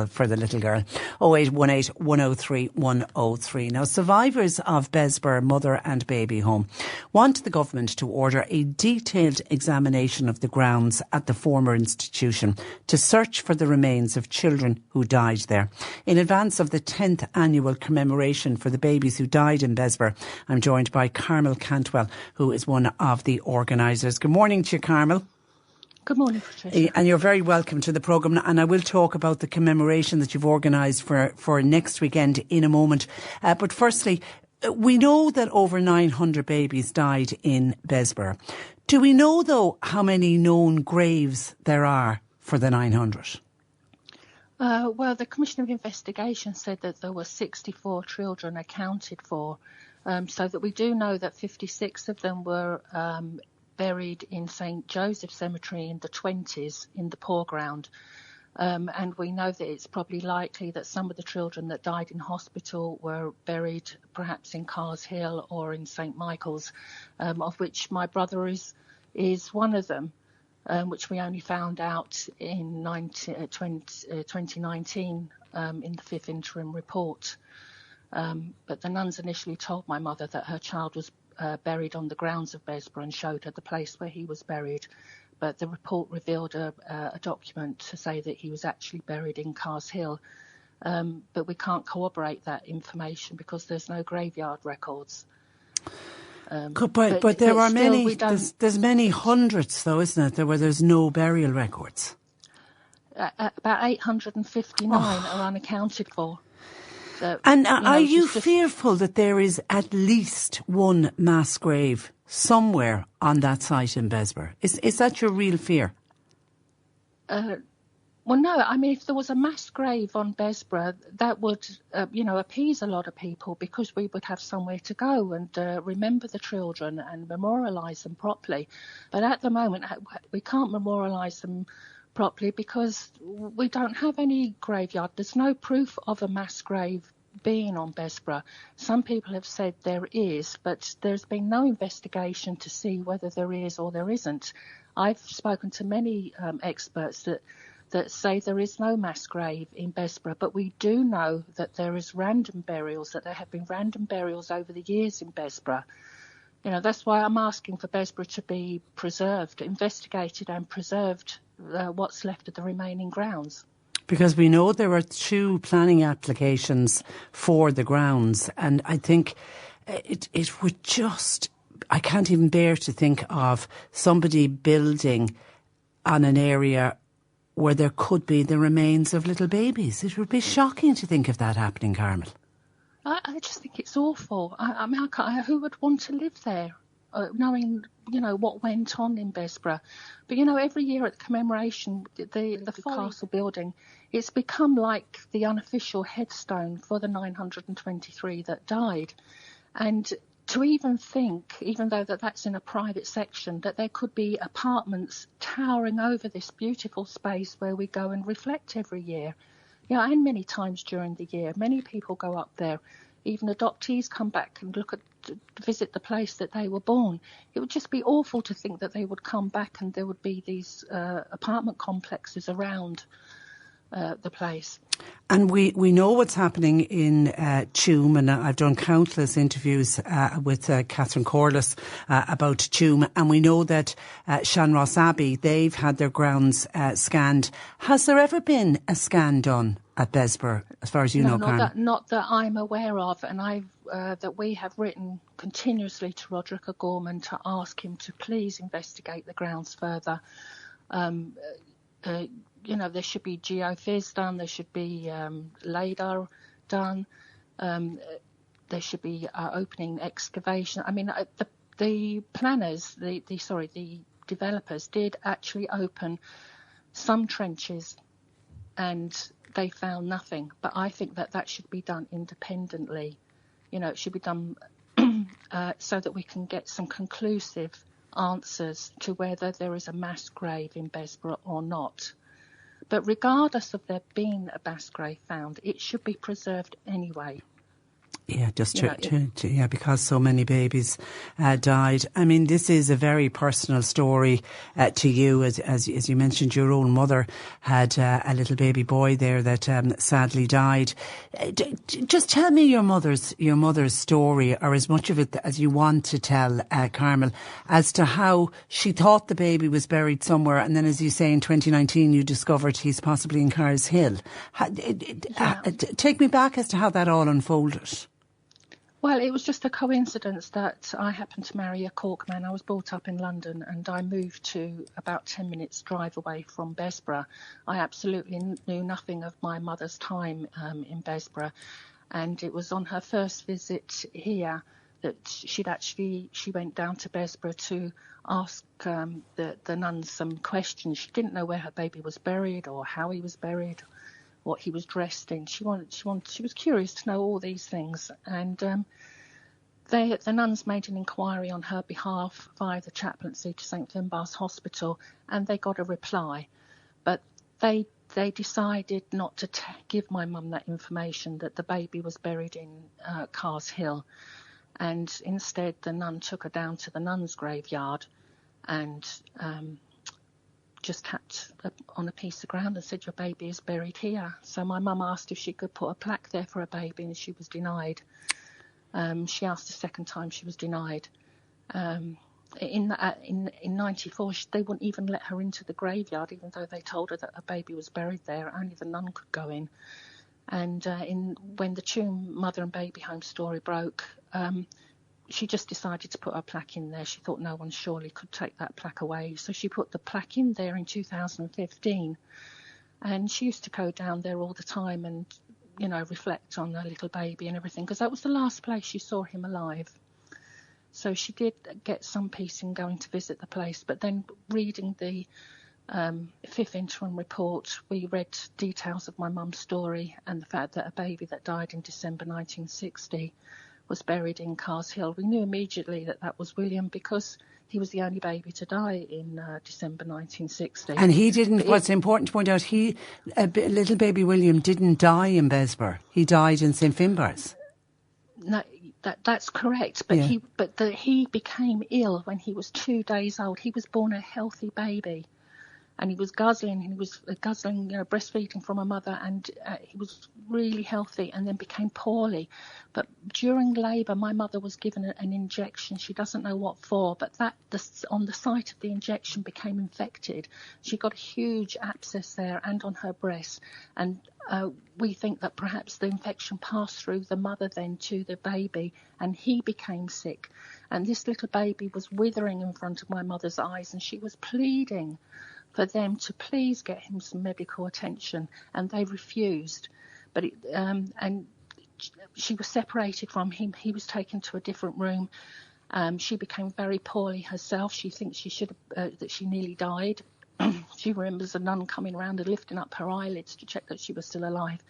for the little girl. 0818 103 103. Now, survivors of Besborough Mother and Baby Home want the government to order a detailed examination of the grounds at the former institution to search for the remains of children who died there. In advance of the 10th annual commemoration for the babies who died in Besborough, I'm joined by Carmel Cantwell, who is one of the organisers. Good morning to you, Carmel. Good morning, Patricia. And you're very welcome to the programme. And I will talk about the commemoration that you've organised for next weekend in a moment. But firstly, we know that over 900 babies died in Besborough. Do we know, though, how many known graves there are for the 900? Well, the Commission of Investigation said that there were 64 children accounted for. So that we do know that 56 of them were buried in St Joseph Cemetery in the 20s in the poor ground. And we know that it's probably likely that some of the children that died in hospital were buried perhaps in Carr's Hill or in St Michael's, of which my brother is one of them, which we only found out in 2019 in the fifth interim report. But the nuns initially told my mother that her child was buried on the grounds of Besborough and showed her the place where he was buried. But the report revealed a document to say that he was actually buried in Carr's Hill. But we can't corroborate that information because there's no graveyard records. But there are many, there's many hundreds though, isn't it, where there's no burial records? About 859 are unaccounted for. And are you fearful that there is at least one mass grave somewhere on that site in Besborough? Is that your real fear? Well, no. I mean, if there was a mass grave on Besborough, that would, appease a lot of people because we would have somewhere to go and remember the children and memorialise them properly. But at the moment, we can't memorialise them properly because we don't have any graveyard. There's no proof of a mass grave being on Besborough. Some people have said there is, but there's been no investigation to see whether there is or there isn't. I've spoken to many experts that say there is no mass grave in Besborough, but we do know that there is random burials, that there have been random burials over the years in Besborough. That's why I'm asking for Besborough to be preserved, investigated and preserved, what's left of the remaining grounds. Because we know there are 2 planning applications for the grounds, and I think it would just, I can't even bear to think of somebody building on an area where there could be the remains of little babies. It would be shocking to think of that happening, Carmel. I just think it's awful. I mean, who would want to live there, knowing, what went on in Besborough? But, every year at the commemoration, the castle building, it's become like the unofficial headstone for the 923 that died. And to even think, even though that's in a private section, that there could be apartments towering over this beautiful space where we go and reflect every year. And many times during the year, many people go up there. Even adoptees come back and visit the place that they were born. It would just be awful to think that they would come back and there would be these apartment complexes around the place. And we know what's happening in Tuam, and I've done countless interviews with Catherine Corliss about Tuam, and we know that Shanross Abbey, they've had their grounds scanned. Has there ever been a scan done at Besborough, as far as you know, Carmel? Not that I'm aware of, and that we have written continuously to Roderick O'Gorman to ask him to please investigate the grounds further. There should be geophys done, there should be LADAR done, there should be opening excavation. I mean, the planners, the developers did actually open some trenches and they found nothing. But I think that should be done independently. It should be done so that we can get some conclusive answers to whether there is a mass grave in Besborough or not. But regardless of there being a mass grave found, it should be preserved anyway. Yeah, because so many babies died. I mean, this is a very personal story to you. As you mentioned, your own mother had a little baby boy there that sadly died. Just tell me your mother's story, or as much of it as you want to tell, Carmel, as to how she thought the baby was buried somewhere, and then, as you say, in 2019 you discovered he's possibly in Cars Hill. Take me back as to how that all unfolded. Well, it was just a coincidence that I happened to marry a Cork man. I was brought up in London and I moved to about 10 minutes drive away from Besborough. I absolutely knew nothing of my mother's time in Besborough, and it was on her first visit here that she went down to Besborough to ask the nuns some questions. She didn't know where her baby was buried or how he was buried, what he was dressed in. She was curious to know all these things, and the nuns made an inquiry on her behalf via the chaplaincy to St Finbarr's Hospital, and they got a reply, but they decided not to give my mum that information, that the baby was buried in Cars Hill, and instead the nun took her down to the nuns' graveyard and just tapped on a piece of ground and said, your baby is buried here. So my mum asked if she could put a plaque there for a baby, and she was denied. She asked a second time, she was denied. In 94, they wouldn't even let her into the graveyard, even though they told her that a baby was buried there. Only the nun could go in. And when the Tuam mother and baby home story broke, she just decided to put her plaque in there. She thought no one surely could take that plaque away. So she put the plaque in there in 2015. And she used to go down there all the time and, reflect on her little baby and everything, because that was the last place she saw him alive. So she did get some peace in going to visit the place. But then reading the fifth interim report, we read details of my mum's story and the fact that a baby that died in December 1960 was buried in Cars Hill. We knew immediately that was William, because he was the only baby to die in December 1960. And he didn't, what's important to point out, little baby William didn't die in Besborough. He died in St Finbarr's. No, that's correct. But yeah. he became ill when he was 2 days old. He was born a healthy baby. And he was guzzling, breastfeeding from a mother, and he was really healthy and then became poorly. But during labour, my mother was given an injection. She doesn't know what for, but on the site of the injection became infected. She got a huge abscess there and on her breast. And we think that perhaps the infection passed through the mother then to the baby, and he became sick. And this little baby was withering in front of my mother's eyes, and she was pleading for them to please get him some medical attention, and they refused. But and she was separated from him. He was taken to a different room. She became very poorly herself. She thinks that she nearly died. She remembers a nun coming around and lifting up her eyelids to check that she was still alive.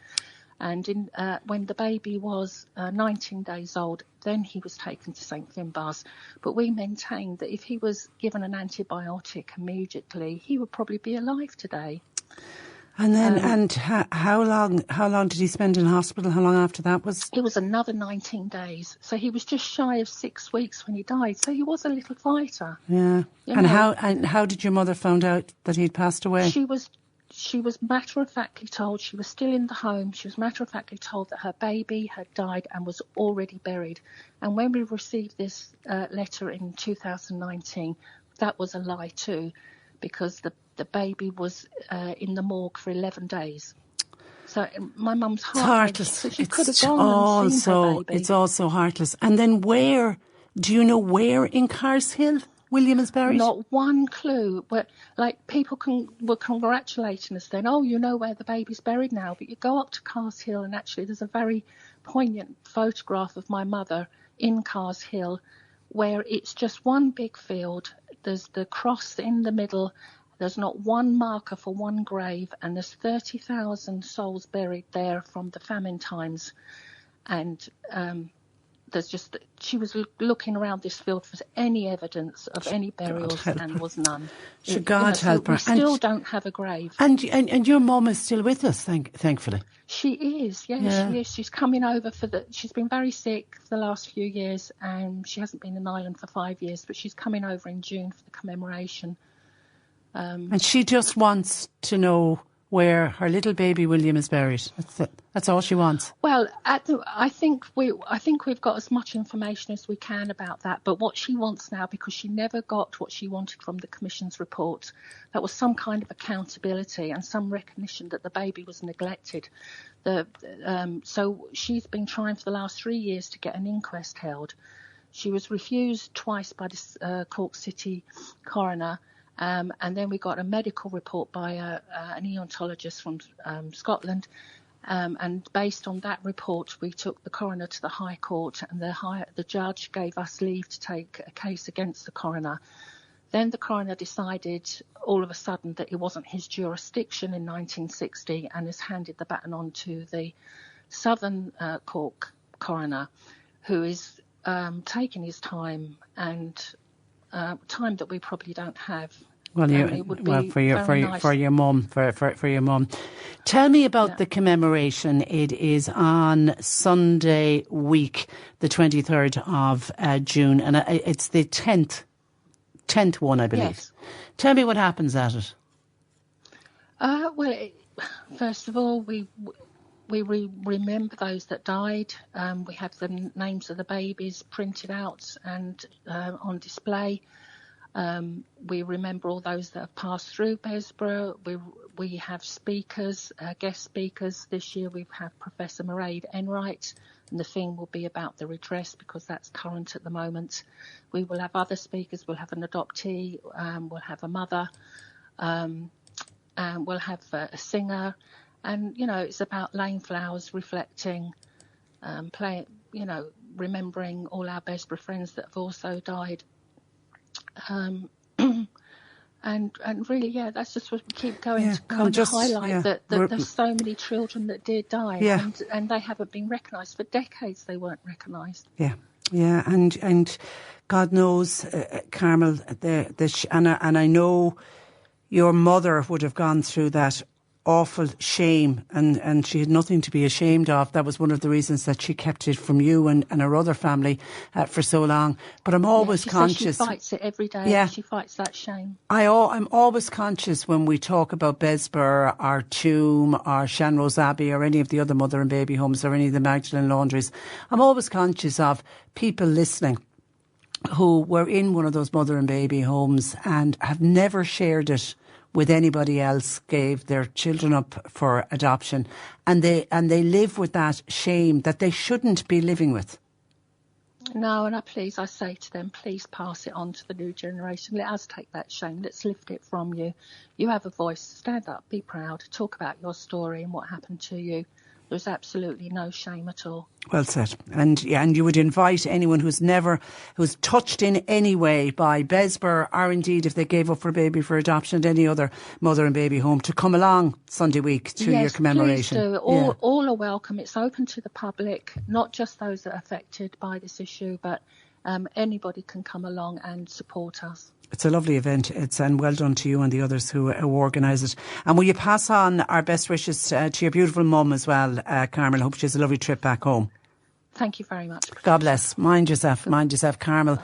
And when the baby was 19 days old, then he was taken to St Finbarr's. But we maintained that if he was given an antibiotic immediately, he would probably be alive today. And then, how long did he spend in hospital? How long after that was? It was another 19 days. So he was just shy of 6 weeks when he died. So he was a little fighter. Yeah. How did your mother find out that he'd passed away? She was matter-of-factly told, she was still in the home, she was matter-of-factly told that her baby had died and was already buried. And when we received this letter in 2019, that was a lie too, because the baby was in the morgue for 11 days. So my mum's heartless. So she could have gone and seen her baby. It's also heartless. And then do you know where in Cars Hill William is buried? Not one clue. People were congratulating us then. Oh, you know where the baby's buried now. But you go up to Cars Hill, and actually there's a very poignant photograph of my mother in Cars Hill, where it's just one big field. There's the cross in the middle. There's not one marker for one grave, and there's 30,000 souls buried there from the famine times. And she was looking around this field for any evidence of any burials, and was none. Should God help her? We still don't have a grave. And your mum is still with us, thankfully. She is, yeah, she is. She's coming over she's been very sick for the last few years, and she hasn't been in Ireland for 5 years, but she's coming over in June for the commemoration. And she just wants to know where her little baby William is buried. That's all she wants. Well, I think we've got as much information as we can about that. But what she wants now, because she never got what she wanted from the Commission's report, that was some kind of accountability and some recognition that the baby was neglected. So she's been trying for the last 3 years to get an inquest held. She was refused twice by the Cork City coroner. And then we got a medical report by an neonatologist from Scotland. And based on that report, we took the coroner to the High Court, and the judge gave us leave to take a case against the coroner. Then the coroner decided all of a sudden that it wasn't his jurisdiction in 1960, and has handed the baton on to the Southern Cork coroner, who is taking his time, and time that we probably don't have. Well, for your mum. Tell me about the commemoration. It is on Sunday week, the 23rd of June, and it's the 10th one, I believe. Yes. Tell me what happens at it. First of all, we remember those that died. We have the names of the babies printed out and on display. We remember all those that have passed through Besborough. We have speakers, guest speakers. This year we have Professor Mairead Enright, and the theme will be about the redress because that's current at the moment. We will have other speakers. We'll have an adoptee. We'll have a mother. And we'll have a singer. And, it's about laying flowers, reflecting, remembering all our Besborough friends that have also died. And really, that's just what we keep going to kind of highlight that there's so many children that did die, and they haven't been recognised. For decades they weren't recognised. And God knows, Carmel, and I know your mother would have gone through that awful shame, and she had nothing to be ashamed of. That was one of the reasons that she kept it from you and her other family for so long. But I'm always conscious. She fights it every day. Yeah. She fights that shame. I'm always conscious when we talk about Besborough or Tuam or Shanrose Abbey or any of the other mother and baby homes or any of the Magdalen laundries. I'm always conscious of people listening who were in one of those mother and baby homes and have never shared it with anybody else, gave their children up for adoption, and they live with that shame that they shouldn't be living with. No, and I say to them, please pass it on to the new generation. Let us take that shame. Let's lift it from you. You have a voice. Stand up, be proud, talk about your story and what happened to you. There's absolutely no shame at all. Well said. And you would invite anyone who's touched in any way by Besborough, or indeed if they gave up for a baby for adoption at any other mother and baby home, to come along Sunday week to your commemoration. Yes, please do. All are welcome. It's open to the public, not just those that are affected by this issue, but anybody can come along and support us. It's a lovely event. And well done to you and the others who organise it. And will you pass on our best wishes to your beautiful mum as well, Carmel? I hope she has a lovely trip back home. Thank you very much. God bless. Mind yourself. Carmel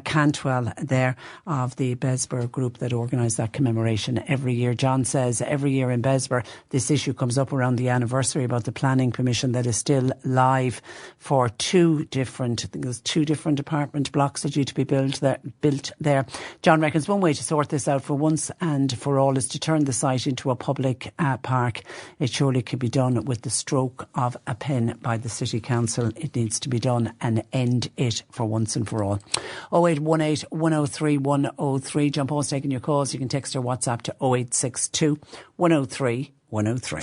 Cantwell there of the Besborough group that organise that commemoration every year. John says every year in Besborough this issue comes up around the anniversary about the planning permission that is still live for two different apartment blocks that are due to be built there. John reckons one way to sort this out for once and for all is to turn the site into a public park. It surely could be done with the stroke of a pen by the City Council. It needs to be done and end it for once and for all. 0818 103 103. John Paul's taking your calls. You can text or WhatsApp to 0862 103 103.